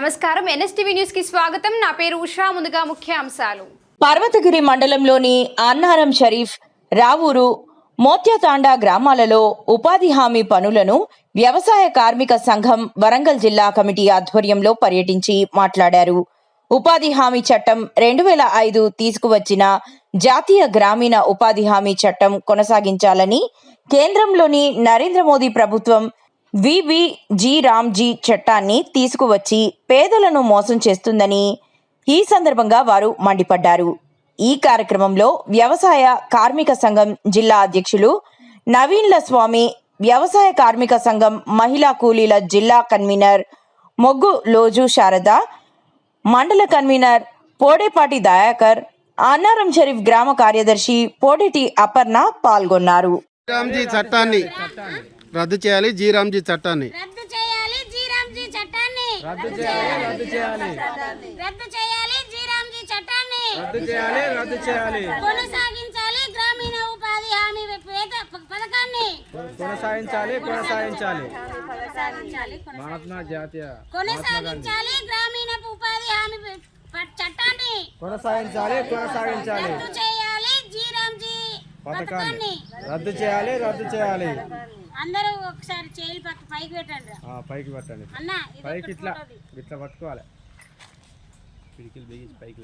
నమస్కారం NSTV news కి స్వాగతం. నా పేరు ఉషా. ముందుగా ముఖ్యాంశాలు. పర్వతగిరి మండలంలోని అన్నారం షరీఫ్, రావూరు, మోత్యతాండా గ్రామాలలో ఉపాధి హామీ పనులను వ్యవసాయ కార్మిక సంఘం వరంగల్ జిల్లా కమిటీ ఆధ్వర్యంలో పర్యటించి మాట్లాడారు. ఉపాధి హామీ చట్టం 2005 తీసుకువచ్చిన జాతీయ గ్రామీణ ఉపాధి హామీ చట్టం కొనసాగించాలని, కేంద్రంలోని నరేంద్ర మోదీ ప్రభుత్వం విబిజీ రామ్జీ చట్టాన్ని తీసుకువచ్చి పేదలను మోసం చేస్తుందని ఈ సందర్భంగా వారు మండిపడ్డారు. ఈ కార్యక్రమంలో వ్యవసాయ కార్మిక సంఘం జిల్లా అధ్యక్షులు నవీన్ల స్వామి, వ్యవసాయ కార్మిక సంఘం మహిళా కూలీల జిల్లా కన్వీనర్ మొగ్గు లోజు శారద, మండల కన్వీనర్ పోడేపాటి దయాకర్, అన్నారం షరీఫ్ గ్రామ కార్యదర్శి పోడేటి అపర్ణ పాల్గొన్నారు. రామ్జీ చట్టాన్ని రద్దు చేయాలి. జీ రామ్జీ చట్టాన్ని రద్దు చేయాలి. జీ రామ్జీ చట్టాన్ని రద్దు చేయాలి. రద్దు చేయాలి. రద్దు చేయాలి. జీ రామ్జీ చట్టాన్ని రద్దు చేయాలి. రద్దు చేయాలి. కొనసాగించాలి. గ్రామీణ ఉపాధి హామీ పథకాన్ని కొనసాగించాలి. కొనసాగించాలి. మహాత్మా జాతీయ కొనసాగించాలి. గ్రామీణ ఉపాధి హామీ చట్టాన్ని కొనసాగించాలి. కొనసాగించాలి. రద్దు చేయాలి. జీ రామ్జీ పథకాన్ని రద్దు చేయాలి. రద్దు చేయాలి. అందరూ ఒకసారి చేయిలు పైకి పెట్టండి. పైకి పెట్టండి. అన్న పైకి ఇట్లా ఇట్లా పట్టుకోవాలి. పిడికిలు బిగించి పైకి